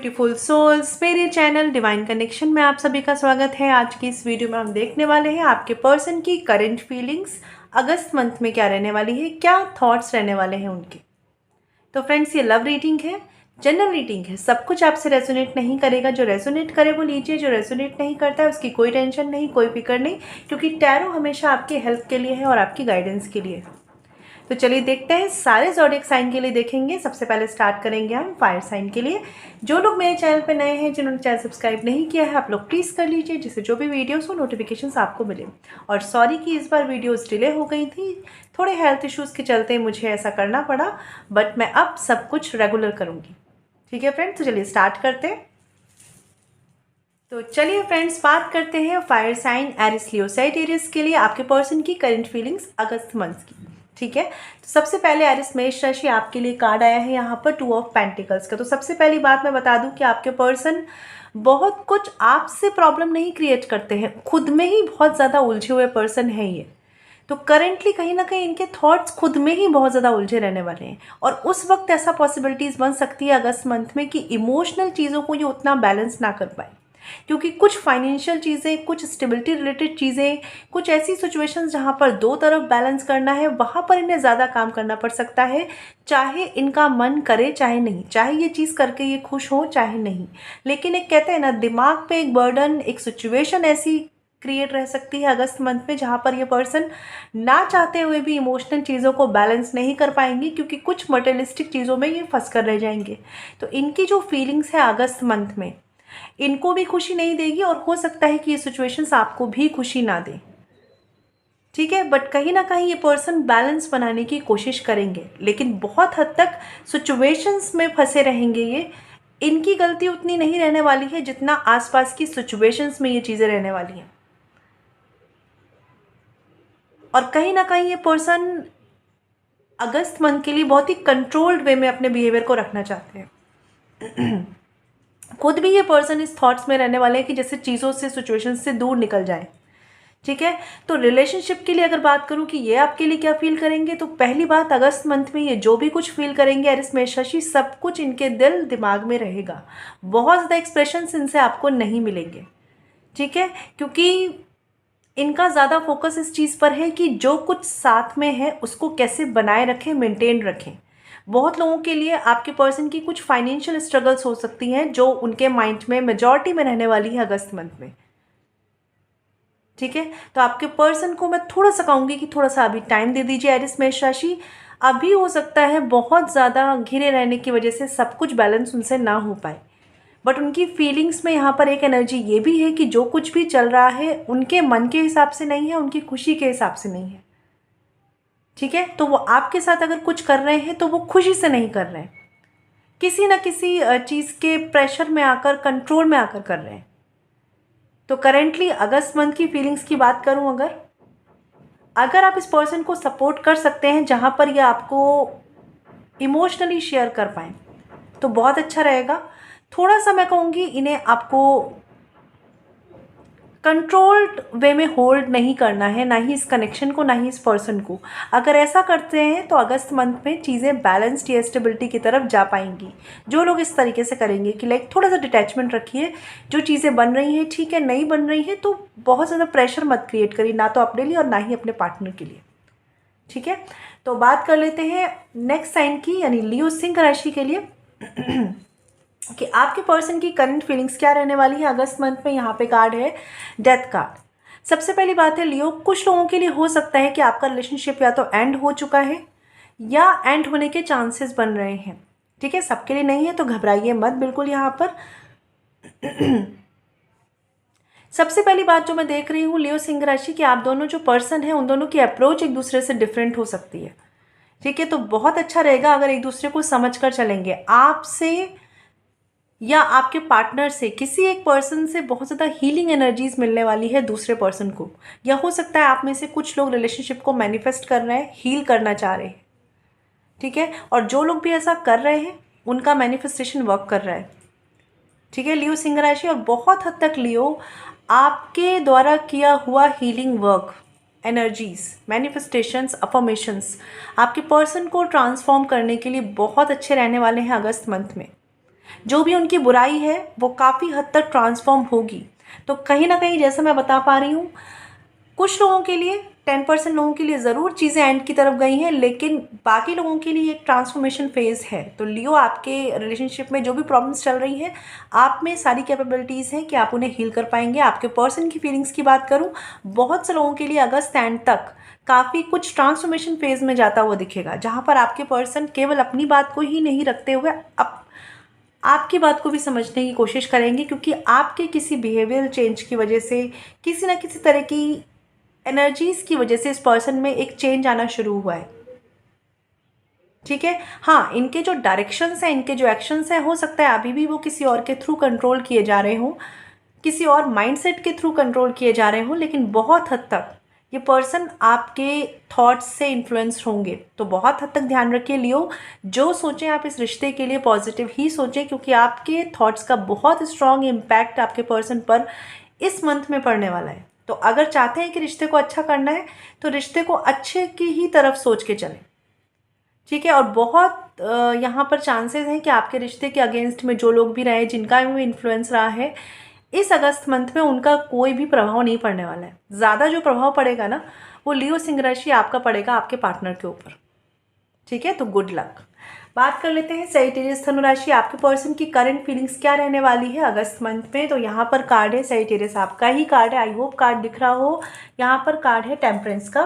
Beautiful souls, मेरे channel divine connection में आप सभी का स्वागत है। आज की इस वीडियो में हम देखने वाले हैं आपके पर्सन की करंट फीलिंग्स अगस्त मंथ में क्या रहने वाली है, क्या थॉट्स रहने वाले हैं उनके। तो फ्रेंड्स, ये लव रीडिंग है, जनरल रीडिंग है। सब कुछ आपसे रेजोनेट नहीं करेगा। जो रेजोनेट करे वो लीजिए, जो रेजोनेट नहीं करता है उसकी कोई टेंशन नहीं, कोई फिक्र नहीं, क्योंकि टैरो हमेशा आपके हेल्प के लिए है और आपकी गाइडेंस के लिए। तो चलिए देखते हैं, सारे ज़ोडिएक साइन के लिए देखेंगे। सबसे पहले स्टार्ट करेंगे हम फायर साइन के लिए। जो लोग मेरे चैनल पर नए हैं, जिन्होंने चैनल सब्सक्राइब नहीं किया है, आप लोग प्लीज़ कर लीजिए, जिससे जो भी वीडियोस हो नोटिफिकेशंस आपको मिले। और सॉरी कि इस बार वीडियोस डिले हो गई थी, थोड़े हेल्थ इश्यूज़ के चलते मुझे ऐसा करना पड़ा, बट मैं अब सब कुछ रेगुलर करूँगी। ठीक है फ्रेंड्स, तो चलिए स्टार्ट करते हैं। तो चलिए फ्रेंड्स, बात करते हैं fire sign Aries Leo Sagittarius के लिए आपके पर्सन की करंट फीलिंग्स अगस्त मंथ की। ठीक है, तो सबसे पहले एरिस मेष राशि आपके लिए कार्ड आया है यहाँ पर 2 ऑफ पेंटिकल्स का। तो सबसे पहली बात मैं बता दूं कि आपके पर्सन बहुत कुछ आपसे प्रॉब्लम नहीं क्रिएट करते हैं, खुद में ही बहुत ज़्यादा उलझे हुए पर्सन है ये। तो करेंटली कहीं ना कहीं इनके थॉट्स खुद में ही बहुत ज़्यादा उलझे रहने वाले हैं, और उस वक्त ऐसा पॉसिबिलिटीज़ बन सकती है अगस्त मंथ में कि इमोशनल चीज़ों को ये उतना बैलेंस ना कर पाए, क्योंकि कुछ फाइनेंशियल चीज़ें, कुछ स्टेबिलिटी रिलेटेड चीज़ें, कुछ ऐसी सिचुएशंस जहाँ पर दो तरफ बैलेंस करना है, वहाँ पर इन्हें ज़्यादा काम करना पड़ सकता है। चाहे इनका मन करे चाहे नहीं, चाहे ये चीज़ करके ये खुश हो चाहे नहीं, लेकिन एक कहते हैं ना, दिमाग पे एक बर्डन, एक सिचुएशन ऐसी क्रिएट रह सकती है अगस्त मंथ में, जहाँ पर ये पर्सन ना चाहते हुए भी इमोशनल चीज़ों को बैलेंस नहीं कर पाएंगे, क्योंकि कुछ मटेरियलिस्टिक चीज़ों में ये फंस कर रह जाएंगे। तो इनकी जो फीलिंग्स है अगस्त मंथ में, इनको भी खुशी नहीं देगी, और हो सकता है कि ये सिचुएशंस आपको भी खुशी ना दे। ठीक है, बट कहीं ना कहीं ये पर्सन बैलेंस बनाने की कोशिश करेंगे, लेकिन बहुत हद तक सिचुएशंस में फंसे रहेंगे ये। इनकी गलती उतनी नहीं रहने वाली है जितना आसपास की सिचुएशंस में ये चीज़ें रहने वाली हैं। और कहीं ना कहीं ये पर्सन अगस्त मंथ के लिए बहुत ही कंट्रोल्ड वे में अपने बिहेवियर को रखना चाहते हैं। खुद भी ये पर्सन इस थॉट्स में रहने वाले हैं कि जैसे चीज़ों से, सिचुएशन से दूर निकल जाए। ठीक है, तो रिलेशनशिप के लिए अगर बात करूं कि ये आपके लिए क्या फील करेंगे, तो पहली बात, अगस्त मंथ में ये जो भी कुछ फील करेंगे एरिस मेष राशि, सब कुछ इनके दिल दिमाग में रहेगा। बहुत ज़्यादा एक्सप्रेशंस इनसे आपको नहीं मिलेंगे। ठीक है, क्योंकि इनका ज़्यादा फोकस इस चीज़ पर है कि जो कुछ साथ में है उसको कैसे बनाए रखें, मेंटेन रखें। बहुत लोगों के लिए आपके पर्सन की कुछ फाइनेंशियल स्ट्रगल्स हो सकती हैं, जो उनके माइंड में मेजॉरिटी में रहने वाली है अगस्त मंथ में। ठीक है, तो आपके पर्सन को मैं थोड़ा सा कहूँगी कि थोड़ा सा अभी टाइम दे दीजिए एरिस मेष राशि। अभी हो सकता है बहुत ज़्यादा घिरे रहने की वजह से सब कुछ बैलेंस उनसे ना हो पाए, बट उनकी फीलिंग्स में यहाँ पर एक एनर्जी ये भी है कि जो कुछ भी चल रहा है उनके मन के हिसाब से नहीं है, उनकी खुशी के हिसाब से नहीं है। ठीक है, तो वो आपके साथ अगर कुछ कर रहे हैं तो वो खुशी से नहीं कर रहे हैं, किसी ना किसी चीज़ के प्रेशर में आकर, कंट्रोल में आकर कर रहे हैं। तो करेंटली अगस्त मंथ की फीलिंग्स की बात करूं, अगर आप इस पर्सन को सपोर्ट कर सकते हैं जहां पर ये आपको इमोशनली शेयर कर पाएँ, तो बहुत अच्छा रहेगा। थोड़ा सा मैं कहूँगी इन्हें आपको कंट्रोल्ड वे में होल्ड नहीं करना है, ना ही इस कनेक्शन को, ना ही इस पर्सन को। अगर ऐसा करते हैं तो अगस्त मंथ में चीज़ें बैलेंस्ड या स्टेबिलिटी की तरफ जा पाएंगी। जो लोग इस तरीके से करेंगे कि लाइक थोड़ा सा डिटैचमेंट रखिए, जो चीज़ें बन रही हैं ठीक है, नहीं बन रही है तो बहुत ज़्यादा प्रेशर मत क्रिएट करिए, ना तो अपने लिए और ना ही अपने पार्टनर के लिए। ठीक है, तो बात कर लेते हैं नेक्स्ट साइन की, यानी लियो सिंह राशि के लिए कि आपके पर्सन की करंट फीलिंग्स क्या रहने वाली है अगस्त मंथ में। यहाँ पे कार्ड है डेथ कार्ड। सबसे पहली बात है लियो, कुछ लोगों के लिए हो सकता है कि आपका रिलेशनशिप या तो एंड हो चुका है या एंड होने के चांसेस बन रहे हैं। ठीक है, सबके लिए नहीं है, तो घबराइए मत बिल्कुल यहाँ पर। सबसे पहली बात जो मैं देख रही हूँ लियो सिंह राशि कि आप दोनों जो पर्सन हैं उन दोनों की अप्रोच एक दूसरे से डिफरेंट हो सकती है। ठीक है, तो बहुत अच्छा रहेगा अगर एक दूसरे को समझ कर चलेंगे। आपसे या आपके पार्टनर से, किसी एक पर्सन से बहुत ज़्यादा हीलिंग एनर्जीज मिलने वाली है दूसरे पर्सन को, या हो सकता है आप में से कुछ लोग रिलेशनशिप को मैनिफेस्ट कर रहे हैं, हील करना चाह रहे हैं। ठीक है, और जो लोग भी ऐसा कर रहे हैं उनका मैनिफेस्टेशन वर्क कर रहा है। ठीक है, लियो सिंह राशि, और बहुत हद तक लियो आपके द्वारा किया हुआ healing work, energies, manifestations, affirmations आपके पर्सन को ट्रांसफॉर्म करने के लिए बहुत अच्छे रहने वाले हैं अगस्त मंथ में। जो भी उनकी बुराई है वो काफ़ी हद तक ट्रांसफॉर्म होगी। तो कहीं ना कहीं जैसा मैं बता पा रही हूँ, कुछ लोगों के लिए 10% लोगों के लिए ज़रूर चीज़ें एंड की तरफ गई हैं, लेकिन बाकी लोगों के लिए एक ट्रांसफॉर्मेशन फेज़ है। तो लियो, आपके रिलेशनशिप में जो भी प्रॉब्लम्स चल रही हैं, आप में सारी कैपेबिलिटीज़ हैं कि आप उन्हें हील कर पाएंगे। आपके पर्सन की फीलिंग्स की बात करूं, बहुत से लोगों के लिए अगस्त एंड तक काफ़ी कुछ ट्रांसफॉर्मेशन फेज़ में जाता हुआ दिखेगा, जहाँ पर आपके पर्सन केवल अपनी बात को ही नहीं रखते हुए आपकी बात को भी समझने की कोशिश करेंगे, क्योंकि आपके किसी बिहेवियर चेंज की वजह से, किसी ना किसी तरह की एनर्जीज़ की वजह से इस पर्सन में एक चेंज आना शुरू हुआ है। ठीक है, हाँ, इनके जो डायरेक्शंस हैं, इनके जो एक्शंस हैं, हो सकता है अभी भी वो किसी और के थ्रू कंट्रोल किए जा रहे हों, किसी और माइंडसेट के थ्रू कंट्रोल किए जा रहे हों, लेकिन बहुत हद तक ये पर्सन आपके थॉट्स से इन्फ्लुएंस होंगे। तो बहुत हद तक ध्यान रखिए लियो, जो सोचें आप इस रिश्ते के लिए पॉजिटिव ही सोचें, क्योंकि आपके थॉट्स का बहुत स्ट्रॉन्ग इम्पैक्ट आपके पर्सन पर इस मंथ में पड़ने वाला है। तो अगर चाहते हैं कि रिश्ते को अच्छा करना है, तो रिश्ते को अच्छे की ही तरफ सोच के चलें। ठीक है, और बहुत यहाँ पर चांसेस हैं कि आपके रिश्ते के अगेंस्ट में जो लोग भी रहे, जिनका भी इन्फ्लुएंस रहा है, इस अगस्त मंथ में उनका कोई भी प्रभाव नहीं पड़ने वाला है। ज़्यादा जो प्रभाव पड़ेगा ना, वो लियो सिंह राशि आपका पड़ेगा आपके पार्टनर के ऊपर। ठीक है, तो गुड लक। बात कर लेते हैं सैजिटेरियस धनु राशि, आपके पर्सन की करंट फीलिंग्स क्या रहने वाली है अगस्त मंथ में। तो यहाँ पर कार्ड है सैजिटेरियस, आपका ही कार्ड है, आई होप कार्ड दिख रहा हो। यहाँ पर कार्ड है टेम्परेंस का।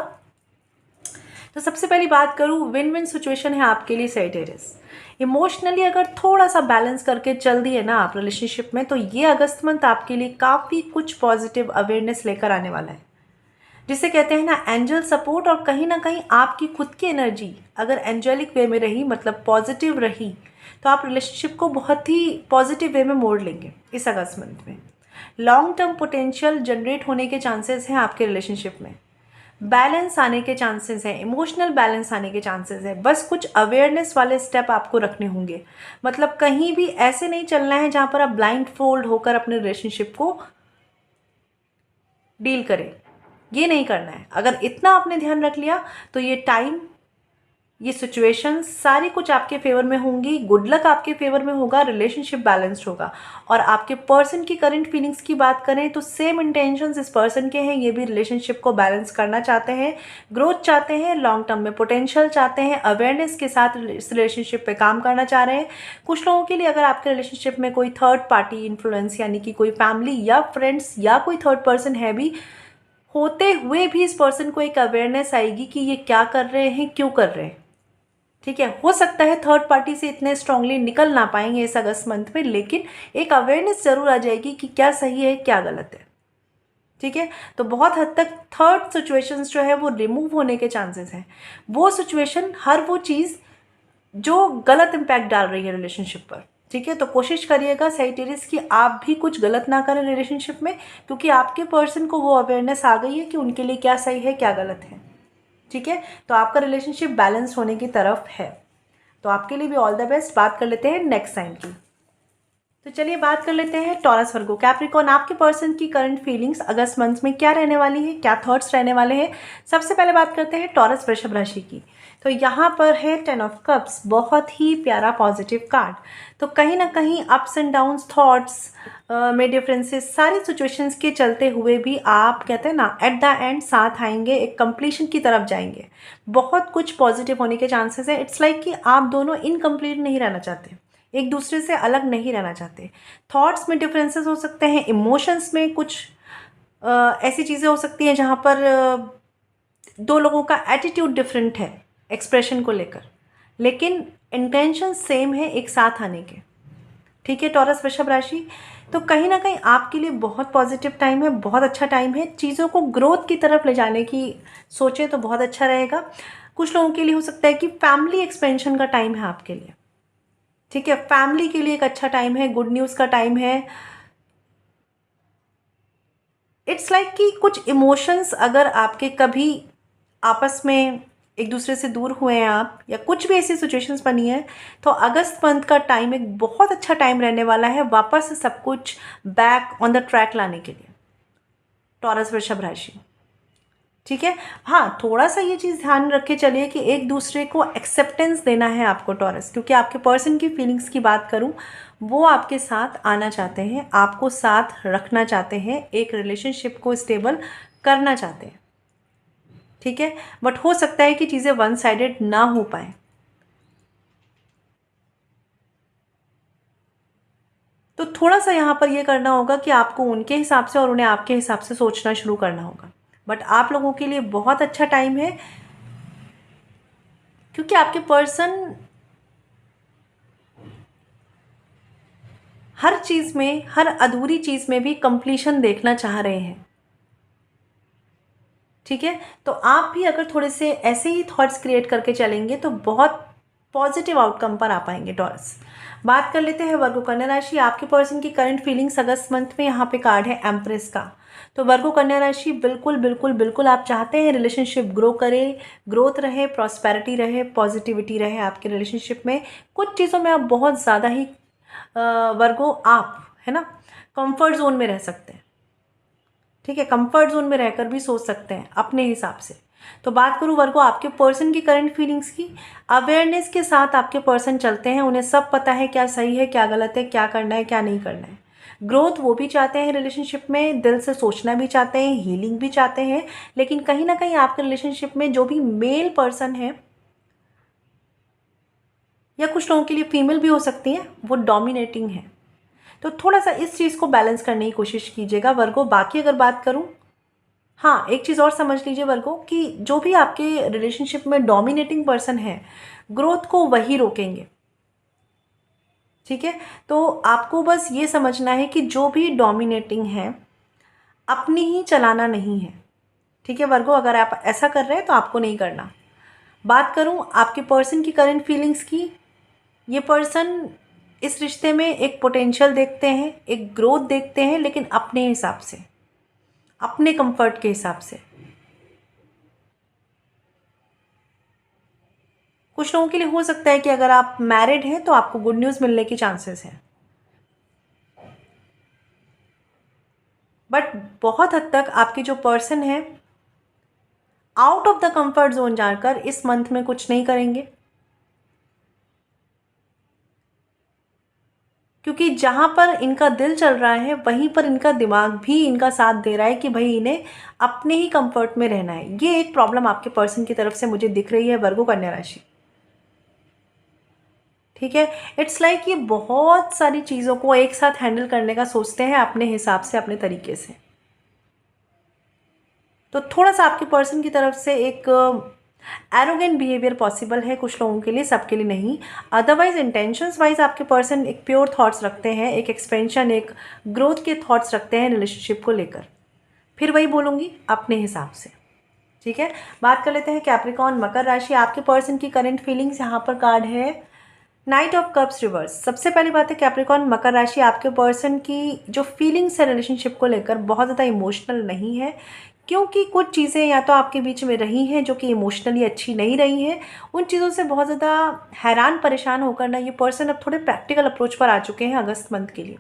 तो सबसे पहली बात करूँ, विन विन सिचुएशन है आपके लिए सैजिटेरियस। इमोशनली अगर थोड़ा सा बैलेंस करके चल दिए ना आप रिलेशनशिप में, तो ये अगस्त मंथ आपके लिए काफ़ी कुछ पॉजिटिव अवेयरनेस लेकर आने वाला है, जिसे कहते हैं ना एंजल सपोर्ट। और कहीं ना कहीं आपकी खुद की एनर्जी अगर एंजेलिक वे में रही, मतलब पॉजिटिव रही, तो आप रिलेशनशिप को बहुत ही पॉजिटिव वे में मोड़ लेंगे इस अगस्त मंथ में। लॉन्ग टर्म पोटेंशियल जनरेट होने के चांसेस हैं आपके रिलेशनशिप में, बैलेंस आने के चांसेस हैं, इमोशनल बैलेंस आने के चांसेस हैं। बस कुछ अवेयरनेस वाले स्टेप आपको रखने होंगे, मतलब कहीं भी ऐसे नहीं चलना है जहाँ पर आप ब्लाइंड फोल्ड होकर अपने रिलेशनशिप को डील करें, ये नहीं करना है। अगर इतना आपने ध्यान रख लिया तो ये टाइम, ये सिचुएशन सारी कुछ आपके फेवर में होंगी, गुड लक आपके फेवर में होगा, रिलेशनशिप बैलेंस्ड होगा। और आपके पर्सन की करंट फीलिंग्स की बात करें तो सेम इंटेंशंस इस पर्सन के हैं, ये भी रिलेशनशिप को बैलेंस करना चाहते हैं, ग्रोथ चाहते हैं, लॉन्ग टर्म में पोटेंशियल चाहते हैं, अवेयरनेस के साथ इस रिलेशनशिप पे काम करना चाह रहे हैं। कुछ लोगों के लिए अगर आपके रिलेशनशिप में कोई थर्ड पार्टी इन्फ्लुएंस, यानी कि कोई फैमिली या फ्रेंड्स या कोई थर्ड पर्सन है भी, होते हुए भी इस पर्सन को एक अवेयरनेस आएगी कि ये क्या कर रहे हैं, क्यों कर रहे हैं। ठीक है, हो सकता है थर्ड पार्टी से इतने स्ट्रांगली निकल ना पाएंगे इस अगस्त मंथ में, लेकिन एक अवेयरनेस जरूर आ जाएगी कि क्या सही है क्या गलत है। ठीक है, तो बहुत हद तक थर्ड सिचुएशंस जो है वो रिमूव होने के चांसेस हैं। वो सिचुएशन, हर वो चीज़ जो गलत इम्पैक्ट डाल रही है रिलेशनशिप पर। ठीक है, तो कोशिश करिएगा सैजिटेरियस कि आप भी कुछ गलत ना करें रिलेशनशिप में, क्योंकि आपके पर्सन को वो अवेयरनेस आ गई है कि उनके लिए क्या सही है क्या गलत है। ठीक है, तो आपका रिलेशनशिप बैलेंस होने की तरफ है, तो आपके लिए भी ऑल द बेस्ट। बात कर लेते हैं नेक्स्ट साइन की। तो चलिए बात कर लेते हैं टॉरस वर्गो कैप्रिकॉर्न, आपके पर्सन की करंट फीलिंग्स अगस्त मंथ में क्या रहने वाली है, क्या थॉट्स रहने वाले हैं। सबसे पहले बात करते हैं टॉरस वृषभ राशि की। तो यहाँ पर है 10 ऑफ कप्स, बहुत ही प्यारा पॉजिटिव कार्ड। तो कहीं ना कहीं अप्स एंड डाउन्स, थॉट्स में डिफरेंसेस, सारी सिचुएशंस के चलते हुए भी आप कहते हैं ना एट द एंड साथ आएंगे, एक कंप्लीशन की तरफ जाएंगे। बहुत कुछ पॉजिटिव होने के चांसेस हैं। इट्स लाइक कि आप दोनों इनकम्प्लीट नहीं रहना चाहते, एक दूसरे से अलग नहीं रहना चाहते। थॉट्स में डिफरेंसेस हो सकते हैं, इमोशंस में कुछ ऐसी चीज़ें हो सकती हैं जहाँ पर दो लोगों का एटीट्यूड डिफरेंट है एक्सप्रेशन को लेकर, लेकिन इंटेंशन सेम है एक साथ आने के। ठीक है, टॉरस वृषभ राशि, तो कहीं ना कहीं आपके लिए बहुत पॉजिटिव टाइम है, बहुत अच्छा टाइम है। चीज़ों को ग्रोथ की तरफ ले जाने की सोचें तो बहुत अच्छा रहेगा। कुछ लोगों के लिए हो सकता है कि फैमिली एक्सपेंशन का टाइम है आपके लिए। ठीक है, फैमिली के लिए एक अच्छा टाइम है, गुड न्यूज़ का टाइम है। इट्स लाइक कि कुछ इमोशंस अगर आपके कभी आपस में एक दूसरे से दूर हुए हैं आप, या कुछ भी ऐसी सिचुएशंस बनी है, तो अगस्त मंथ का टाइम एक बहुत अच्छा टाइम रहने वाला है वापस से सब कुछ बैक ऑन द ट्रैक लाने के लिए टॉरस वृषभ राशि। ठीक है। हाँ, थोड़ा सा ये चीज़ ध्यान रख के चलिए कि एक दूसरे को एक्सेप्टेंस देना है आपको टॉरस, क्योंकि आपके पर्सन की फीलिंग्स की बात करूँ, वो आपके साथ आना चाहते हैं, आपको साथ रखना चाहते हैं, एक रिलेशनशिप को स्टेबल करना चाहते हैं। ठीक है, बट हो सकता है कि चीज़ें वन साइडेड ना हो पाए। तो थोड़ा सा यहाँ पर ये करना होगा कि आपको उनके हिसाब से और उन्हें आपके हिसाब से सोचना शुरू करना होगा। बट आप लोगों के लिए बहुत अच्छा टाइम है, क्योंकि आपके पर्सन हर चीज़ में, हर अधूरी चीज़ में भी कंप्लीशन देखना चाह रहे हैं। ठीक है, तो आप भी अगर थोड़े से ऐसे ही थॉट्स क्रिएट करके चलेंगे तो बहुत पॉजिटिव आउटकम पर आ पाएंगे टॉरस। बात कर लेते हैं वर्गो कन्या राशि, आपके पर्सन की करंट फीलिंग्स अगस्त मंथ में। यहाँ पे कार्ड है एम्प्रेस का। तो वर्गो कन्या राशि, बिल्कुल बिल्कुल बिल्कुल आप चाहते हैं रिलेशनशिप ग्रो करे, ग्रोथ रहे, प्रॉस्पेरिटी रहे, पॉजिटिविटी रहे आपके रिलेशनशिप में। कुछ चीज़ों में आप बहुत ज़्यादा ही वर्गो आप, है ना, कंफर्ट जोन में रह सकते हैं। ठीक है, कंफर्ट जोन में रहकर भी सोच सकते हैं अपने हिसाब से। तो बात करूँ वर्गो आपके पर्सन की करंट फीलिंग्स की, अवेयरनेस के साथ आपके पर्सन चलते हैं, उन्हें सब पता है क्या सही है क्या गलत है, क्या करना है क्या नहीं करना है। ग्रोथ वो भी चाहते हैं रिलेशनशिप में, दिल से सोचना भी चाहते हैं, हीलिंग भी चाहते हैं। लेकिन कहीं ना कहीं आपके रिलेशनशिप में जो भी मेल पर्सन है, या कुछ लोगों के लिए फीमेल भी हो सकती है, वो डोमिनेटिंग है। तो थोड़ा सा इस चीज़ को बैलेंस करने की कोशिश कीजिएगा वर्गो। बाकी अगर बात करूँ, हाँ, एक चीज़ और समझ लीजिए वर्गो कि जो भी आपके रिलेशनशिप में डोमिनेटिंग पर्सन है, ग्रोथ को वही रोकेंगे। ठीक है, तो आपको बस ये समझना है कि जो भी डोमिनेटिंग है, अपनी ही चलाना नहीं है। ठीक है वर्गो, अगर आप ऐसा कर रहे हैं तो आपको नहीं करना। बात करूं आपके पर्सन की करंट फीलिंग्स की, ये पर्सन इस रिश्ते में एक पोटेंशियल देखते हैं, एक ग्रोथ देखते हैं, लेकिन अपने हिसाब से, अपने कंफर्ट के हिसाब से। कुछ लोगों के लिए हो सकता है कि अगर आप मैरिड हैं तो आपको गुड न्यूज़ मिलने की चांसेस हैं, बट बहुत हद तक आपके जो पर्सन है out of the comfort zone जाकर इस मंथ में कुछ नहीं करेंगे। क्योंकि जहाँ पर इनका दिल चल रहा है वहीं पर इनका दिमाग भी इनका साथ दे रहा है कि भाई इन्हें अपने ही कंफर्ट में रहना है। ये एक प्रॉब्लम आपके पर्सन की तरफ से मुझे दिख रही है वर्गो कन्या राशि। ठीक है, इट्स लाइक ये बहुत सारी चीज़ों को एक साथ हैंडल करने का सोचते हैं अपने हिसाब से, अपने तरीके से। तो थोड़ा सा आपके पर्सन की तरफ से एक एरोगेंट बिहेवियर पॉसिबल है कुछ लोगों के लिए, सबके लिए नहीं। अदरवाइज इंटेंशंस वाइज आपके पर्सन एक प्योर थॉट्स रखते हैं, एक एक्सपेंशन, एक ग्रोथ के थॉट्स रखते हैं रिलेशनशिप को लेकर। फिर वही बोलूँगी, अपने हिसाब से। ठीक है, बात कर लेते हैं कैप्रिकॉन मकर राशि, आपके पर्सन की करंट फीलिंग्स। यहाँ पर कार्ड है नाइट ऑफ कप्स रिवर्स। सबसे पहली बात है कैप्रिकॉन मकर राशि, आपके पर्सन की जो फीलिंग्स है रिलेशनशिप को लेकर बहुत ज़्यादा इमोशनल नहीं है, क्योंकि कुछ चीज़ें या तो आपके बीच में रही हैं जो कि इमोशनली अच्छी नहीं रही हैं। उन चीज़ों से बहुत ज़्यादा हैरान परेशान होकर ना ये पर्सन अब थोड़े प्रैक्टिकल अप्रोच पर आ चुके हैं अगस्त मंथ के लिए।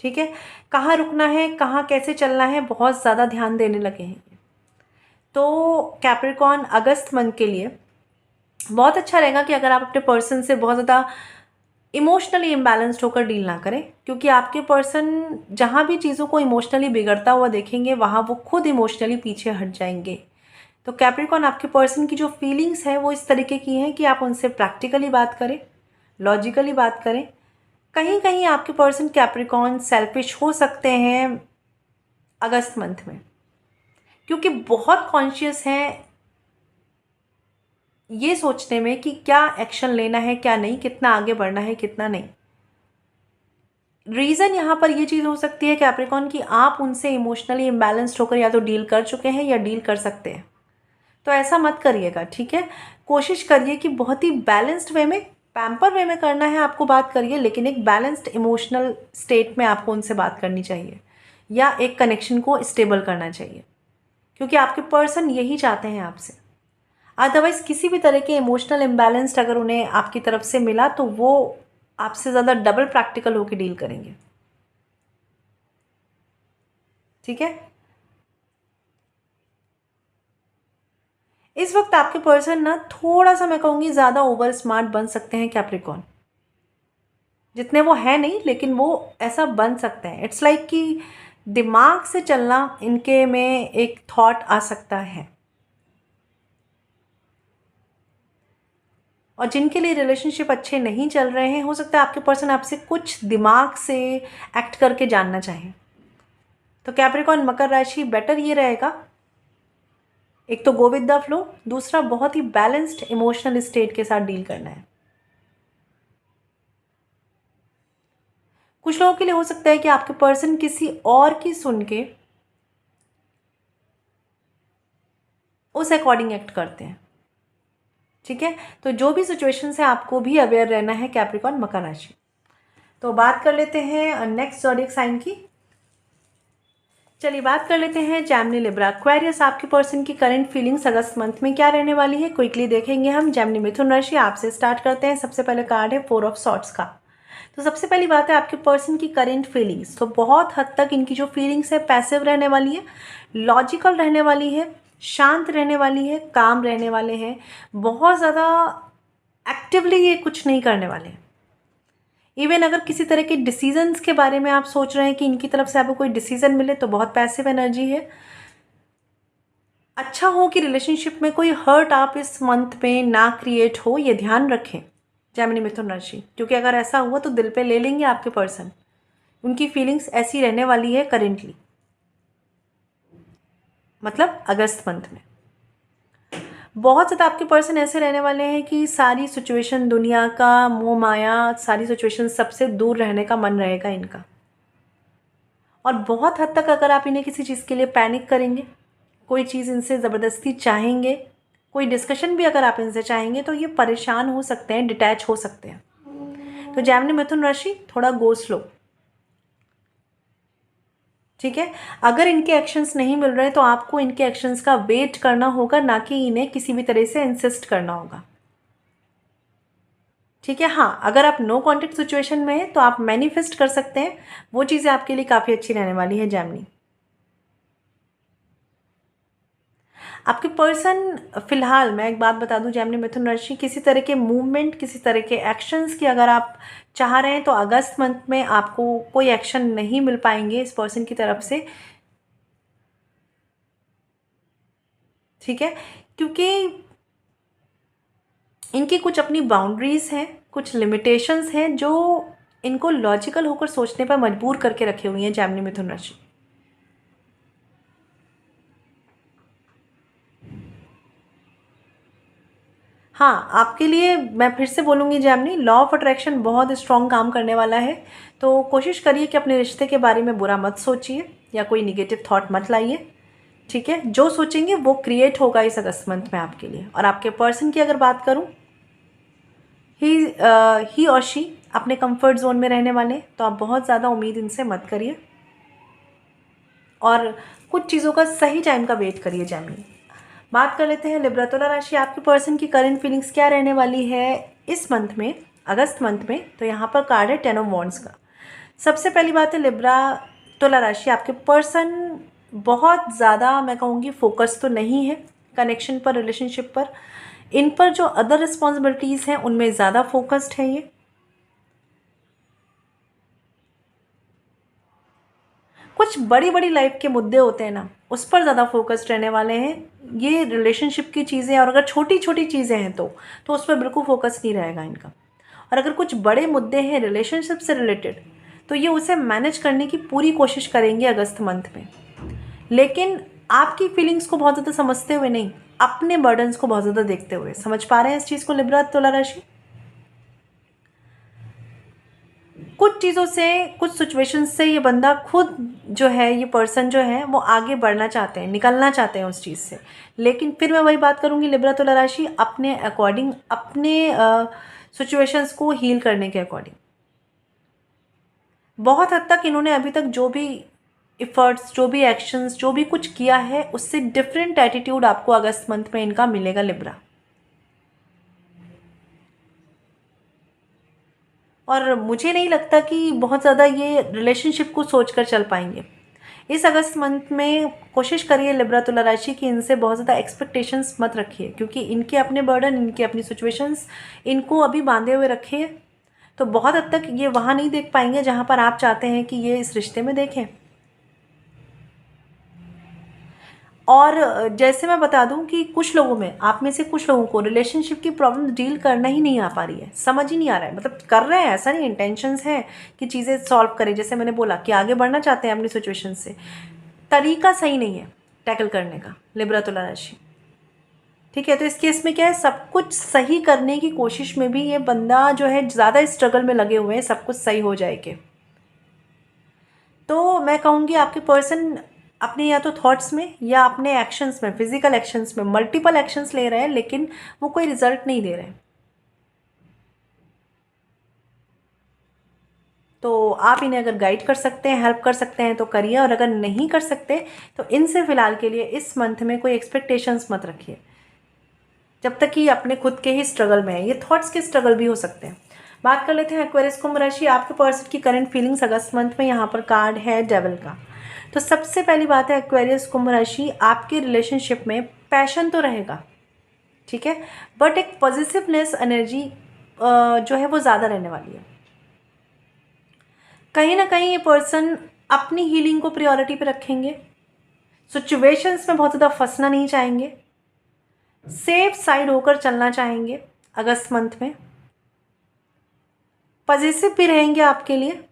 ठीक है, कहाँ रुकना है, कहाँ कैसे चलना है, बहुत ज़्यादा ध्यान देने लगे हैं। तो कैप्रिकॉन अगस्त मंथ के लिए बहुत अच्छा रहेगा कि अगर आप अपने पर्सन से बहुत ज़्यादा इमोशनली इम्बैलेंस्ड होकर डील ना करें, क्योंकि आपके पर्सन जहाँ भी चीज़ों को इमोशनली बिगड़ता हुआ देखेंगे वहाँ वो खुद इमोशनली पीछे हट जाएंगे। तो कैप्रिकॉन आपके पर्सन की जो फीलिंग्स हैं वो इस तरीके की हैं कि आप उनसे प्रैक्टिकली बात करें, लॉजिकली बात करें। कहीं कहीं आपके पर्सन कैप्रिकॉन सेल्फिश हो सकते हैं अगस्त मंथ में, क्योंकि बहुत कॉन्शियस हैं ये सोचने में कि क्या एक्शन लेना है क्या नहीं, कितना आगे बढ़ना है कितना नहीं। रीज़न यहाँ पर ये चीज़ हो सकती है कैप्रिकॉन कि आप उनसे इमोशनली इम्बैलेंस्ड होकर या तो डील कर चुके हैं या डील कर सकते हैं। तो ऐसा मत करिएगा। ठीक है, कोशिश करिए कि बहुत ही बैलेंस्ड वे में, पैम्पर वे में करना है आपको बात करिए, लेकिन एक बैलेंस्ड इमोशनल स्टेट में आपको उनसे बात करनी चाहिए या एक कनेक्शन को स्टेबल करना चाहिए, क्योंकि आपके पर्सन यही चाहते हैं आपसे। अदरवाइज़ किसी भी तरह के इमोशनल इम्बैलेंस्ड अगर उन्हें आपकी तरफ से मिला तो वो आपसे ज़्यादा डबल प्रैक्टिकल होकर डील करेंगे। ठीक है, इस वक्त आपके पर्सन ना थोड़ा सा मैं कहूँगी ज़्यादा ओवर स्मार्ट बन सकते हैं कैप्रिकॉर्न, जितने वो है नहीं लेकिन वो ऐसा बन सकते हैं। इट्स लाइक कि दिमाग से चलना इनके में एक थॉट आ सकता है। और जिनके लिए रिलेशनशिप अच्छे नहीं चल रहे हैं, हो सकता है आपके पर्सन आपसे कुछ दिमाग से एक्ट करके जानना चाहें। तो कैप्रिकॉर्न मकर राशि बेटर ये रहेगा, एक तो गो विद द फ्लो, दूसरा बहुत ही बैलेंस्ड इमोशनल स्टेट के साथ डील करना है। कुछ लोगों के लिए हो सकता है कि आपके पर्सन किसी और की सुन के उस अकॉर्डिंग एक्ट करते हैं। ठीक है, तो जो भी सिचुएशन है आपको भी अवेयर रहना है कैप्रिकॉर्न मकर राशि। तो बात कर लेते हैं नेक्स्ट ज़ोडिएक साइन की। चलिए बात कर लेते हैं जेमिनी लिब्रा एक्वेरियस। आपके पर्सन की करंट फीलिंग्स अगस्त मंथ में क्या रहने वाली है, क्विकली देखेंगे हम। जेमिनी मिथुन राशि, आपसे स्टार्ट करते हैं। सबसे पहले कार्ड है 4 ऑफ सॉर्ड्स का। तो सबसे पहली बात है आपके पर्सन की करंट फीलिंग्स। तो बहुत हद तक इनकी जो फीलिंग्स है पैसिव रहने वाली है, लॉजिकल रहने वाली है, शांत रहने वाली है, काम रहने वाले हैं। बहुत ज़्यादा एक्टिवली ये कुछ नहीं करने वाले हैं। इवन अगर किसी तरह के डिसीजंस के बारे में आप सोच रहे हैं कि इनकी तरफ से आपको कोई डिसीजन मिले, तो बहुत पैसिव एनर्जी है। अच्छा हो कि रिलेशनशिप में कोई हर्ट आप इस मंथ में ना क्रिएट हो, ये ध्यान रखें जेमिनी मिथुन राशि, क्योंकि अगर ऐसा हुआ तो दिल पे ले लेंगे आपके पर्सन। उनकी फीलिंग्स ऐसी रहने वाली है करेंटली, मतलब अगस्त मंथ में। बहुत ज़्यादा आपके पर्सन ऐसे रहने वाले हैं कि सारी सिचुएशन, दुनिया का मोह माया, सारी सिचुएशन सबसे दूर रहने का मन रहेगा इनका। और बहुत हद तक अगर आप इन्हें किसी चीज़ के लिए पैनिक करेंगे, कोई चीज़ इनसे ज़बरदस्ती चाहेंगे, कोई डिस्कशन भी अगर आप इनसे चाहेंगे, तो ये परेशान हो सकते हैं, डिटैच हो सकते हैं। तो जेमिनी मिथुन राशि थोड़ा गो स्लो। ठीक है, अगर इनके एक्शंस नहीं मिल रहे तो आपको इनके एक्शंस का वेट करना होगा, ना कि इन्हें किसी भी तरह से इंसिस्ट करना होगा। ठीक है, हाँ, अगर आप नो कॉन्टेक्ट सिचुएशन में हैं तो आप मैनिफेस्ट कर सकते हैं, वो चीज़ें आपके लिए काफ़ी अच्छी रहने वाली है जेमिनी। आपके पर्सन फिलहाल, मैं एक बात बता दूं जेमिनी मिथुन राशि, किसी तरह के मूवमेंट, किसी तरह के एक्शंस की अगर आप चाह रहे हैं तो अगस्त मंथ में आपको कोई एक्शन नहीं मिल पाएंगे इस पर्सन की तरफ से। ठीक है, क्योंकि इनकी कुछ अपनी बाउंड्रीज हैं, कुछ लिमिटेशंस हैं जो इनको लॉजिकल होकर सोचने पर मजबूर करके रखे हुई हैं जेमिनी मिथुन राशि। हाँ, आपके लिए मैं फिर से बोलूँगी जेमिनी, लॉ ऑफ अट्रैक्शन बहुत स्ट्रॉन्ग काम करने वाला है। तो कोशिश करिए कि अपने रिश्ते के बारे में बुरा मत सोचिए या कोई निगेटिव थॉट मत लाइए। ठीक है, जो सोचेंगे वो क्रिएट होगा इस अगस्त मंथ में आपके लिए। और आपके पर्सन की अगर बात करूँ, ही और शी अपने कंफर्ट जोन में रहने वाले, तो आप बहुत ज़्यादा उम्मीद इनसे मत करिए और कुछ चीज़ों का सही टाइम का वेट करिए जेमिनी। बात कर लेते हैं लिब्रा तुला राशि। आपके पर्सन की करंट फीलिंग्स क्या रहने वाली है इस मंथ में, अगस्त मंथ में। तो यहाँ पर कार्ड है 10 ऑफ वॉन्ड्स का। सबसे पहली बात है लिब्रा तुला राशि, आपके पर्सन बहुत ज़्यादा मैं कहूँगी फोकस तो नहीं है कनेक्शन पर, रिलेशनशिप पर। इन पर जो अदर रिस्पॉन्सिबिलिटीज़ हैं उनमें ज़्यादा फोकस्ड है ये। कुछ बड़ी बड़ी लाइफ के मुद्दे होते हैं ना, उस पर ज़्यादा फोकस्ड रहने वाले हैं ये रिलेशनशिप की चीज़ें। और अगर छोटी छोटी चीज़ें हैं तो उस पर बिल्कुल फोकस नहीं रहेगा इनका। और अगर कुछ बड़े मुद्दे हैं रिलेशनशिप से रिलेटेड, तो ये उसे मैनेज करने की पूरी कोशिश करेंगे अगस्त मंथ में। लेकिन आपकी फीलिंग्स को बहुत ज़्यादा समझते हुए नहीं, अपने बर्डन्स को बहुत ज़्यादा देखते हुए। समझ पा रहे हैं इस चीज़ को लिब्रा तुला राशि? कुछ चीज़ों से, कुछ सिचुएशंस से ये बंदा खुद जो है, ये पर्सन जो है वो आगे बढ़ना चाहते हैं, निकलना चाहते हैं उस चीज़ से। लेकिन फिर मैं वही बात करूँगी लिब्रा तुला राशि, अपने अकॉर्डिंग, अपने सिचुएशंस को हील करने के अकॉर्डिंग। बहुत हद तक इन्होंने अभी तक जो भी इफ़र्ट्स, जो भी एक्शंस, जो भी कुछ किया है, उससे डिफरेंट एटीट्यूड आपको अगस्त मंथ में इनका मिलेगा लिब्रा। और मुझे नहीं लगता कि बहुत ज़्यादा ये रिलेशनशिप को सोच कर चल पाएंगे। इस अगस्त मंथ में कोशिश करिए लिब्रा तुला राशि की इनसे बहुत ज़्यादा एक्सपेक्टेशंस मत रखिए, क्योंकि इनके अपने बर्डन, इनकी अपनी सिचुएशंस इनको अभी बांधे हुए रखिए। तो बहुत हद तक ये वहाँ नहीं देख पाएंगे जहाँ पर आप चाहते हैं कि ये इस रिश्ते में देखें। और जैसे मैं बता दूं कि कुछ लोगों में, आप में से कुछ लोगों को रिलेशनशिप की प्रॉब्लम डील करना ही नहीं आ पा रही है, समझ ही नहीं आ रहा है। मतलब कर रहे हैं, ऐसा नहीं, इंटेंशंस है कि चीज़ें सॉल्व करें, जैसे मैंने बोला कि आगे बढ़ना चाहते हैं अपनी सिचुएशन से, तरीका सही नहीं है टैकल करने का, लिब्रा तुला राशि। ठीक है, तो इस केस में क्या है, सब कुछ सही करने की कोशिश में भी ये बंदा जो है ज़्यादा स्ट्रगल में लगे हुए हैं, सब कुछ सही हो जाएगा। तो मैं कहूँगी आपके पर्सन अपने या तो थॉट्स में या अपने एक्शंस में, फिजिकल एक्शंस में मल्टीपल एक्शंस ले रहे हैं, लेकिन वो कोई रिजल्ट नहीं दे रहे हैं। तो आप इन्हें अगर गाइड कर सकते हैं, हेल्प कर सकते हैं तो करिए, और अगर नहीं कर सकते तो इनसे फ़िलहाल के लिए इस मंथ में कोई एक्सपेक्टेशंस मत रखिए, जब तक कि अपने खुद के ही स्ट्रगल में है। ये थॉट्स के स्ट्रगल भी हो सकते हैं। बात कर लेते हैं एक्वेरियस कुंभ राशि, आपके पर्सन की करंट फीलिंग्स अगस्त मंथ में। यहाँ पर कार्ड है डेविल का। तो सबसे पहली बात है एक्वेरियस कुंभ राशि, आपकी रिलेशनशिप में पैशन तो रहेगा, ठीक है, बट एक पॉजिटिवनेस एनर्जी जो है वो ज़्यादा रहने वाली है। कहीं ना कहीं ये पर्सन अपनी हीलिंग को प्रायोरिटी पे रखेंगे, सिचुएशंस में बहुत ज़्यादा फंसना नहीं चाहेंगे, सेफ साइड होकर चलना चाहेंगे अगस्त मंथ में, पॉजिटिव भी रहेंगे आपके लिए।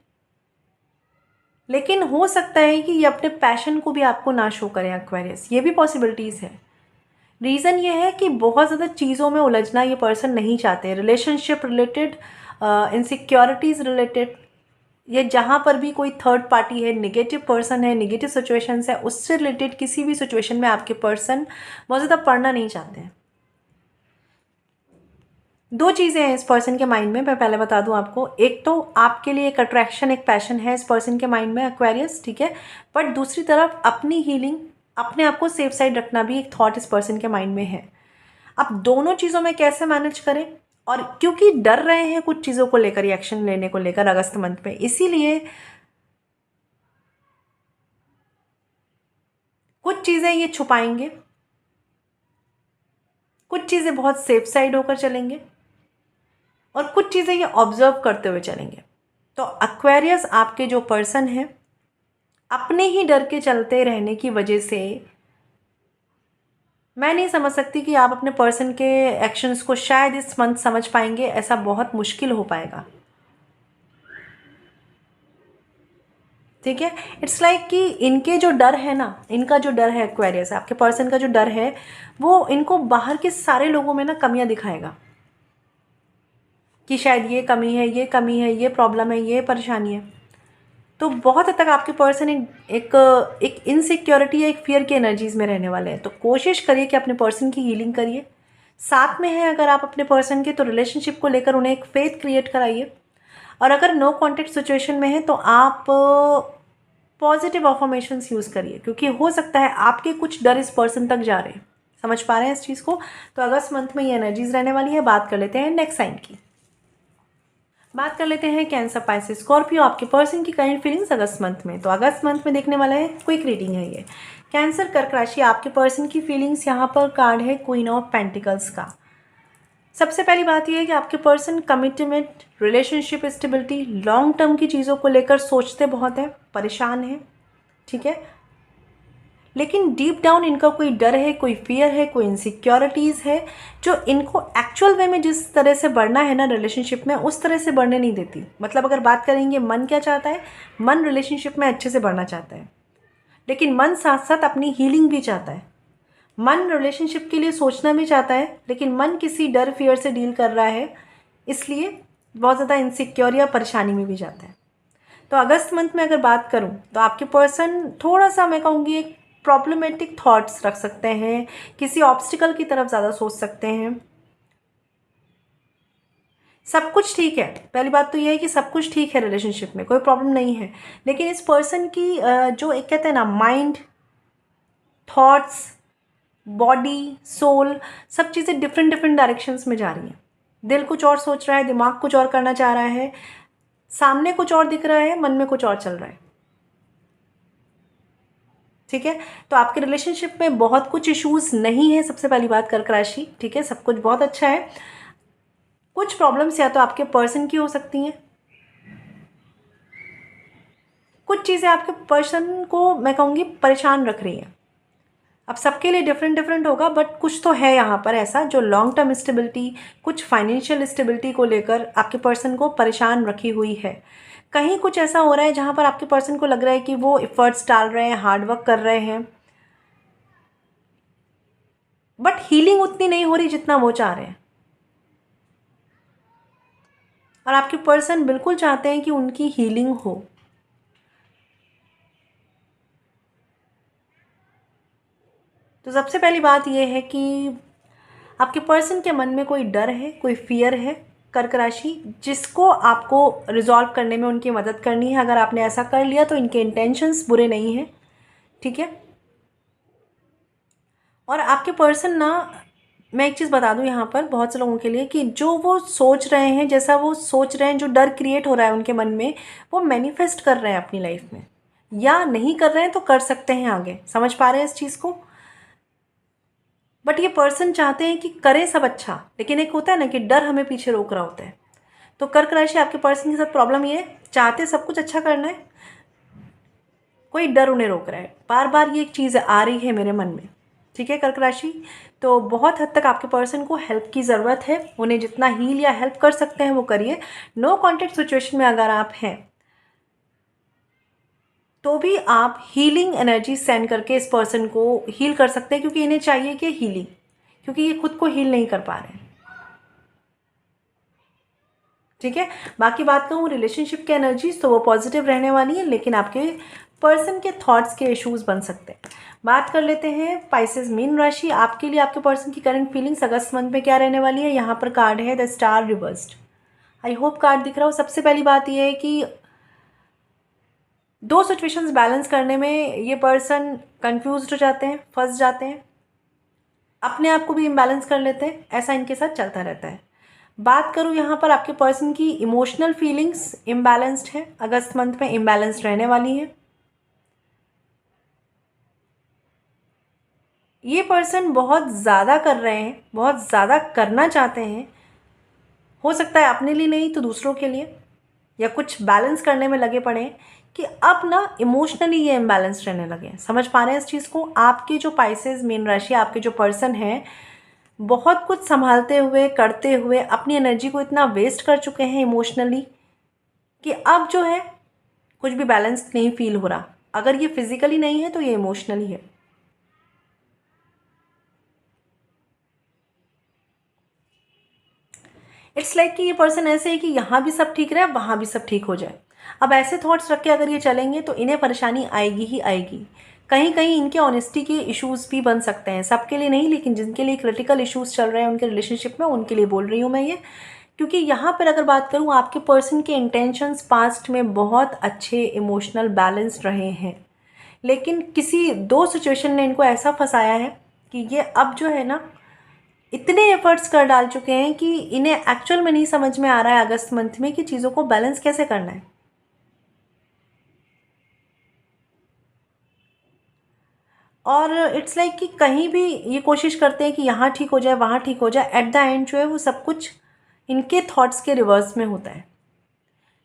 लेकिन हो सकता है कि ये अपने पैशन को भी आपको ना शो करें एक्वेरियस, ये भी पॉसिबिलिटीज़ है। रीज़न ये है कि बहुत ज़्यादा चीज़ों में उलझना ये पर्सन नहीं चाहते, रिलेशनशिप रिलेटेड, इनसिक्योरिटीज़ रिलेटेड, ये जहाँ पर भी कोई थर्ड पार्टी है, नेगेटिव पर्सन है, नेगेटिव सिचुएशंस है, उससे रिलेटेड किसी भी सिचुएशन में आपके पर्सन बहुत ज़्यादा पढ़ना नहीं चाहते हैं। दो चीज़ें हैं इस पर्सन के माइंड में, मैं पहले बता दूं आपको। एक तो आपके लिए एक अट्रैक्शन, एक पैशन है इस पर्सन के माइंड में एक्वेरियस, ठीक है, बट दूसरी तरफ अपनी हीलिंग, अपने आप को सेफ साइड रखना भी एक थॉट इस पर्सन के माइंड में है। अब दोनों चीज़ों में कैसे मैनेज करें, और क्योंकि डर रहे हैं कुछ चीज़ों को लेकर, एक्शन लेने को लेकर अगस्त मंथ में, इसीलिए कुछ चीज़ें ये छुपाएंगे, कुछ चीज़ें बहुत सेफ साइड होकर चलेंगे, और कुछ चीज़ें ये ऑब्जर्व करते हुए चलेंगे। तो एक्वेरियस आपके जो पर्सन है, अपने ही डर के चलते रहने की वजह से मैं नहीं समझ सकती कि आप अपने पर्सन के एक्शंस को शायद इस मंथ समझ पाएंगे, ऐसा बहुत मुश्किल हो पाएगा। ठीक है, इट्स लाइक कि इनके जो डर है ना, इनका जो डर है एक्वेरियस, आपके पर्सन का जो डर है, वो इनको बाहर के सारे लोगों में ना कमियां दिखाएगा कि शायद ये कमी है, ये कमी है, ये प्रॉब्लम है, ये परेशानी है। तो बहुत हद तक आपके पर्सन एक इनसिक्योरिटी या एक फियर की एनर्जीज़ में रहने वाले हैं। तो कोशिश करिए कि अपने पर्सन की हीलिंग करिए। साथ में है अगर आप अपने पर्सन के, तो रिलेशनशिप को लेकर उन्हें एक फेथ क्रिएट कराइए। और अगर नो कॉन्टेक्ट सिचुएशन में है तो आप पॉजिटिव अफर्मेशंस यूज़ करिए, क्योंकि हो सकता है आपके कुछ डर इस पर्सन तक जा रहे हैं। समझ पा रहे हैं इस चीज़ को? तो अगस्त मंथ में ये एनर्जीज रहने वाली है। बात कर लेते हैं नेक्स्ट साइन की। बात कर लेते हैं कैंसर, पाइसेस, स्कॉर्पियो, आपके पर्सन की करंट फीलिंग्स अगस्त मंथ में। तो अगस्त मंथ में देखने वाला है, क्विक रीडिंग है ये। कैंसर, कर्क राशि, आपके पर्सन की फीलिंग्स। यहाँ पर कार्ड है क्वीन ऑफ पेंटिकल्स का। सबसे पहली बात यह है कि आपके person commitment, relationship stability, long term की चीज़ों को लेकर सोचते बहुत हैं, परेशान हैं, ठीक है, लेकिन डीप डाउन इनका कोई डर है, कोई फियर है, कोई इनसिक्योरिटीज़ है जो इनको एक्चुअल वे में जिस तरह से बढ़ना है ना रिलेशनशिप में, उस तरह से बढ़ने नहीं देती। मतलब अगर बात करेंगे मन क्या चाहता है, मन रिलेशनशिप में अच्छे से बढ़ना चाहता है, लेकिन मन साथ साथ अपनी हीलिंग भी चाहता है। मन रिलेशनशिप के लिए सोचना भी चाहता है, लेकिन मन किसी डर फियर से डील कर रहा है, इसलिए बहुत ज़्यादा इनसिक्योर या परेशानी में भी जाता है। तो अगस्त मंथ में अगर बात करूं तो आपके पर्सन थोड़ा सा, मैं कहूँगी, एक प्रॉब्लमेटिक थॉट्स रख सकते हैं, किसी ऑब्स्टिकल की तरफ ज़्यादा सोच सकते हैं। सब कुछ ठीक है, पहली बात तो यह है कि सब कुछ ठीक है, रिलेशनशिप में कोई प्रॉब्लम नहीं है, लेकिन इस पर्सन की जो एक कहते हैं ना, माइंड, थॉट्स, बॉडी, सोल, सब चीज़ें डिफरेंट डिफरेंट डायरेक्शंस में जा रही हैं। दिल कुछ और सोच रहा है, दिमाग कुछ और करना चाह रहा है, सामने कुछ और दिख रहा है, मन में कुछ और चल रहा है। ठीक है। तो आपके रिलेशनशिप में बहुत कुछ इश्यूज़ नहीं है, सबसे पहली बात कर्क राशि, ठीक है, सब कुछ बहुत अच्छा है। कुछ प्रॉब्लम्स या तो आपके पर्सन की हो सकती हैं, कुछ चीज़ें आपके पर्सन को मैं कहूँगी परेशान रख रही हैं। अब सबके लिए डिफरेंट डिफरेंट होगा, बट कुछ तो है यहाँ पर ऐसा जो लॉन्ग टर्म स्टेबिलिटी, कुछ फाइनेंशियल स्टेबिलिटी को लेकर आपके पर्सन को परेशान रखी हुई है। कहीं कुछ ऐसा हो रहा है जहाँ पर आपके पर्सन को लग रहा है कि वो एफर्ट्स डाल रहे हैं, हार्ड वर्क कर रहे हैं, बट हीलिंग उतनी नहीं हो रही जितना वो चाह रहे हैं। और आपके पर्सन बिल्कुल चाहते हैं कि उनकी हीलिंग हो। तो सबसे पहली बात यह है कि आपके पर्सन के मन में कोई डर है, कोई फियर है कर्क राशि, जिसको आपको रिजॉल्व करने में उनकी मदद करनी है। अगर आपने ऐसा कर लिया तो इनके इंटेंशंस बुरे नहीं हैं, ठीक है। और आपके पर्सन ना, मैं एक चीज़ बता दूं यहाँ पर बहुत से लोगों के लिए कि जो वो सोच रहे हैं, जैसा वो सोच रहे हैं, जो डर क्रिएट हो रहा है उनके मन में, वो मैनिफेस्ट कर रहे हैं अपनी लाइफ में, या नहीं कर रहे हैं तो कर सकते हैं आगे। समझ पा रहे हैं इस चीज़ को? बट ये पर्सन चाहते हैं कि करें सब अच्छा, लेकिन एक होता है ना कि डर हमें पीछे रोक रहा होता है। तो कर्क राशि आपके पर्सन के साथ प्रॉब्लम ये है, चाहते सब कुछ अच्छा करना है, कोई डर उन्हें रोक रहा है। बार बार ये एक चीज़ आ रही है मेरे मन में, ठीक है कर्क राशि। तो बहुत हद तक आपके पर्सन को हेल्प की ज़रूरत है, उन्हें जितना हील या हेल्प कर सकते हैं वो करिए। नो कॉन्टेक्ट सिचुएशन में अगर आप हैं तो भी आप हीलिंग एनर्जी सेंड करके इस पर्सन को हील कर सकते हैं, क्योंकि इन्हें चाहिए कि हीलिंग, क्योंकि ये खुद को हील नहीं कर पा रहे हैं, ठीक है। बाकी बात कहूँ रिलेशनशिप की एनर्जीज तो वो पॉजिटिव रहने वाली है, लेकिन आपके पर्सन के थॉट्स के इश्यूज बन सकते हैं। बात कर लेते हैं पाइसेस मीन राशि, आपके लिए आपके पर्सन की करंट फीलिंग्स अगस्त मंथ में क्या रहने वाली है। यहाँ पर कार्ड है the star reversed. I hope card दिख रहा हो। सबसे पहली बात यह है कि दो सिचुएशंस बैलेंस करने में ये पर्सन कंफ्यूज्ड हो जाते हैं, फंस जाते हैं, अपने आप को भी इम्बैलेंस कर लेते हैं, ऐसा इनके साथ चलता रहता है। बात करूँ यहाँ पर आपके पर्सन की इमोशनल फीलिंग्स इम्बैलेंस्ड है, अगस्त मंथ में इम्बैलेंस्ड रहने वाली है। ये पर्सन बहुत ज़्यादा कर रहे हैं, बहुत ज़्यादा करना चाहते हैं, हो सकता है अपने लिए नहीं तो दूसरों के लिए, या कुछ बैलेंस करने में लगे पड़े हैं कि अब ना इमोशनली ये इम्बैलेंस रहने लगे हैं। समझ पा रहे हैं इस चीज़ को? आपके जो पाइसेस मीन राशि, आपके जो पर्सन हैं, बहुत कुछ संभालते हुए, करते हुए अपनी एनर्जी को इतना वेस्ट कर चुके हैं इमोशनली कि अब जो है कुछ भी बैलेंस नहीं फील हो रहा। अगर ये फिजिकली नहीं है तो ये इमोशनली है। इट्स लाइक कि ये पर्सन ऐसे है कि यहाँ भी सब ठीक रहे, वहाँ भी सब ठीक हो जाए। अब ऐसे थॉट्स रख के अगर ये चलेंगे तो इन्हें परेशानी आएगी ही आएगी। कहीं कहीं इनके ऑनेस्टी के इश्यूज भी बन सकते हैं, सबके लिए नहीं, लेकिन जिनके लिए क्रिटिकल इश्यूज चल रहे हैं उनके रिलेशनशिप में, उनके लिए बोल रही हूँ मैं ये। क्योंकि यहाँ पर अगर बात करूँ, आपके पर्सन के इंटेंशंस पास्ट में बहुत अच्छे, इमोशनल, बैलेंस्ड रहे हैं, लेकिन किसी दो सिचुएशन ने इनको ऐसा फंसाया है कि ये अब जो है ना इतने एफर्ट्स कर डाल चुके हैं कि इन्हें एक्चुअल में नहीं समझ में आ रहा है अगस्त मंथ में कि चीज़ों को बैलेंस कैसे करना है। और इट्स लाइक कि कहीं भी ये कोशिश करते हैं कि यहाँ ठीक हो जाए, वहाँ ठीक हो जाए, एट द एंड जो है वो सब कुछ इनके थॉट्स के रिवर्स में होता है।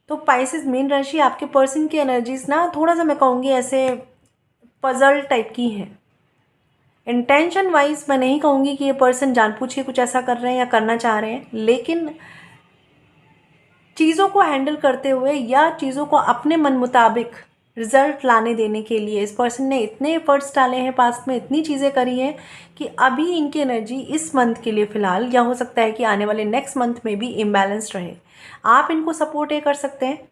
तो पाइसेस मीन राशि, आपके पर्सन की एनर्जीज ना थोड़ा सा मैं कहूँगी ऐसे पजल टाइप की हैं। इंटेंशन वाइज मैं नहीं कहूँगी कि ये पर्सन जानबूझ के कुछ ऐसा कर रहे हैं या करना चाह रहे हैं, लेकिन चीज़ों को हैंडल करते हुए या चीज़ों को अपने मन मुताबिक रिजल्ट लाने देने के लिए इस पर्सन ने इतने एफर्ट्स डाले हैं, पास्ट में इतनी चीज़ें करी हैं कि अभी इनकी एनर्जी इस मंथ के लिए फ़िलहाल, या हो सकता है कि आने वाले नेक्स्ट मंथ में भी इम्बैलेंस्ड रहे। आप इनको सपोर्ट ये कर सकते हैं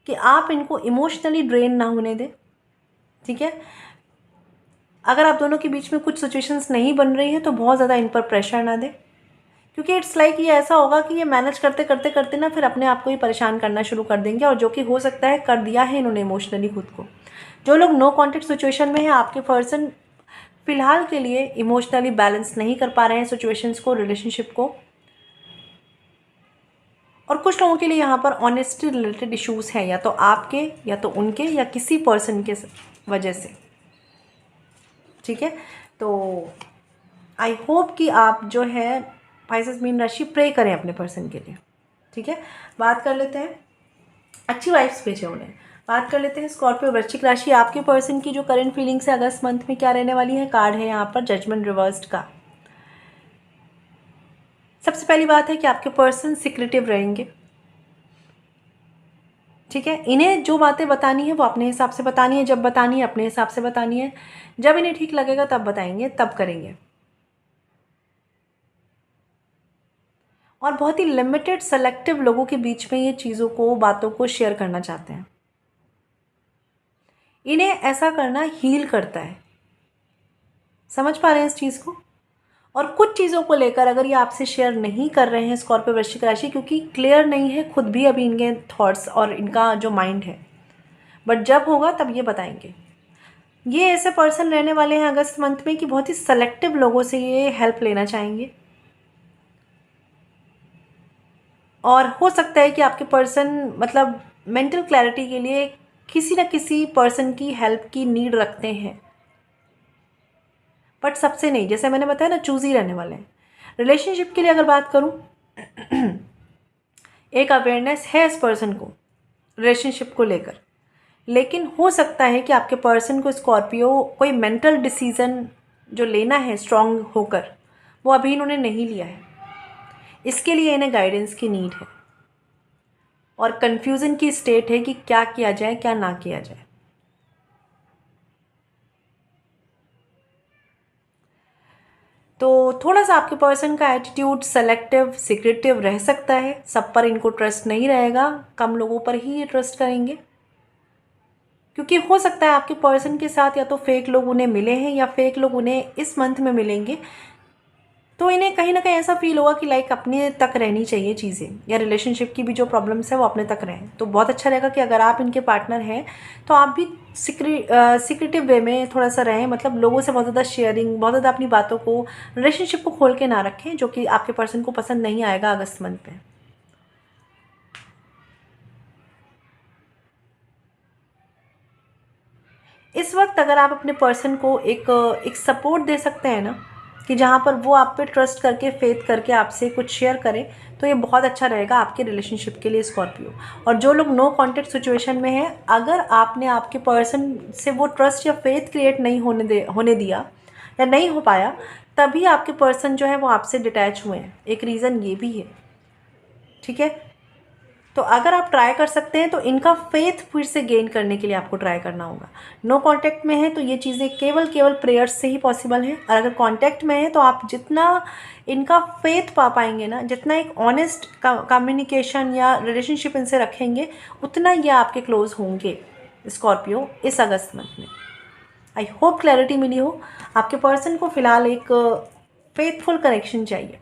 कि आप इनको इमोशनली ड्रेन ना होने दें, ठीक है। अगर आप दोनों के बीच में कुछ सिचुएशंस नहीं बन रही हैं तो बहुत ज़्यादा इन पर प्रेशर ना दें, क्योंकि इट्स लाइक ये ऐसा होगा कि ये मैनेज करते करते करते ना फिर अपने आप को ही परेशान करना शुरू कर देंगे, और जो कि हो सकता है कर दिया है इन्होंने इमोशनली खुद को। जो लोग नो कॉन्टेक्ट सिचुएशन में है, आपके पर्सन फिलहाल के लिए इमोशनली बैलेंस नहीं कर पा रहे हैं सिचुएशंस को, रिलेशनशिप को। और कुछ लोगों के लिए यहाँ पर ऑनेस्टी रिलेटेड इश्यूज़ हैं, या तो आपके, या तो उनके, या किसी पर्सन के वजह से। ठीक है, तो आई होप कि आप जो है पाइसेस मीन राशि प्रे करें अपने पर्सन के लिए। ठीक है, बात कर लेते हैं, अच्छी वाइब्स भेजे उन्हें। बात कर लेते हैं स्कॉर्पियो वृश्चिक राशि, आपके पर्सन की जो करंट फीलिंग्स है अगस्त मंथ में क्या रहने वाली है। कार्ड है यहाँ पर जजमेंट रिवर्स्ड का। सबसे पहली बात है कि आपके पर्सन सिक्रेटिव रहेंगे। ठीक है, इन्हें जो बातें बतानी है वो अपने हिसाब से बतानी है, जब बतानी है अपने हिसाब से बतानी है, जब इन्हें ठीक लगेगा तब बताएंगे, तब करेंगे। और बहुत ही लिमिटेड सेलेक्टिव लोगों के बीच में ये चीज़ों को, बातों को शेयर करना चाहते हैं। इन्हें ऐसा करना हील करता है। समझ पा रहे हैं इस चीज़ को। और कुछ चीज़ों को लेकर अगर ये आपसे शेयर नहीं कर रहे हैं स्कॉर्पियो वृश्चिक राशि, क्योंकि क्लियर नहीं है खुद भी अभी इनके थॉट्स और इनका जो माइंड है, बट जब होगा तब ये बताएंगे। ये ऐसे पर्सन रहने वाले हैं अगस्त मंथ में कि बहुत ही सेलेक्टिव लोगों से ये हेल्प लेना चाहेंगे। और हो सकता है कि आपके पर्सन मतलब मेंटल क्लैरिटी के लिए किसी न किसी पर्सन की हेल्प की नीड रखते हैं, बट सबसे नहीं। जैसे मैंने बताया ना, चूज़ी रहने वाले हैं। रिलेशनशिप के लिए अगर बात करूं, एक अवेयरनेस है इस पर्सन को रिलेशनशिप को लेकर, लेकिन हो सकता है कि आपके पर्सन को स्कॉर्पियो कोई मेंटल डिसीज़न जो लेना है स्ट्रांग होकर, वो अभी इन्होंने नहीं लिया है। इसके लिए इन्हें गाइडेंस की नीड है और कन्फ्यूज़न की स्टेट है कि क्या किया जाए क्या ना किया जाए। तो थोड़ा सा आपके पर्सन का एटीट्यूड सेलेक्टिव सिक्रेटिव रह सकता है। सब पर इनको ट्रस्ट नहीं रहेगा, कम लोगों पर ही ये ट्रस्ट करेंगे, क्योंकि हो सकता है आपके पर्सन के साथ या तो फेक लोग उन्हें मिले हैं या फेक लोग उन्हें इस मंथ में मिलेंगे। तो इन्हें कहीं ना कहीं ऐसा फील होगा कि लाइक अपने तक रहनी चाहिए चीज़ें, या रिलेशनशिप की भी जो प्रॉब्लम्स है वो अपने तक रहें। तो बहुत अच्छा रहेगा कि अगर आप इनके पार्टनर हैं तो आप भी सीक्रेटिव वे में थोड़ा सा रहें, मतलब लोगों से बहुत ज़्यादा शेयरिंग, बहुत ज़्यादा अपनी बातों को, रिलेशनशिप को खोल के ना रखें, जो कि आपके पर्सन को पसंद नहीं आएगा अगस्त मंथ में। इस वक्त अगर आप अपने पर्सन को एक सपोर्ट दे सकते हैं ना, कि जहाँ पर वो आप पे ट्रस्ट करके फेथ करके आपसे कुछ शेयर करें, तो ये बहुत अच्छा रहेगा आपके रिलेशनशिप के लिए स्कॉर्पियो। और जो लोग नो कॉन्टेक्ट सिचुएशन में हैं, अगर आपने आपके पर्सन से वो ट्रस्ट या फेथ क्रिएट नहीं होने दिया या नहीं हो पाया, तभी आपके पर्सन जो है वो आपसे डिटैच हुए हैं। एक रीज़न ये भी है। ठीक है, तो अगर आप ट्राई कर सकते हैं तो इनका फेथ फिर से गेन करने के लिए आपको ट्राई करना होगा। नो कांटेक्ट में है तो ये चीज़ें केवल प्रेयर्स से ही पॉसिबल हैं, और अगर कांटेक्ट में है तो आप जितना इनका फेथ पा पाएंगे ना, जितना एक ऑनेस्ट कम्युनिकेशन या रिलेशनशिप इनसे रखेंगे, उतना ये आपके क्लोज होंगे स्कॉर्पियो इस अगस्त मंथ में। आई होप क्लैरिटी मिली हो। आपके पर्सन को फ़िलहाल एक फेथफुल कनेक्शन चाहिए।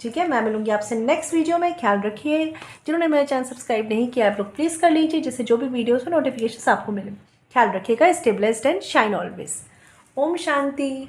ठीक है, मैं मिलूंगी आपसे नेक्स्ट वीडियो में। ख्याल रखिए। जिन्होंने मेरा चैनल सब्सक्राइब नहीं किया आप लोग प्लीज़ कर लीजिए, जिससे जो भी वीडियोस हो नोटिफिकेशन आपको मिले। ख्याल रखिएगा। Stay blessed and shine always. ओम शांति।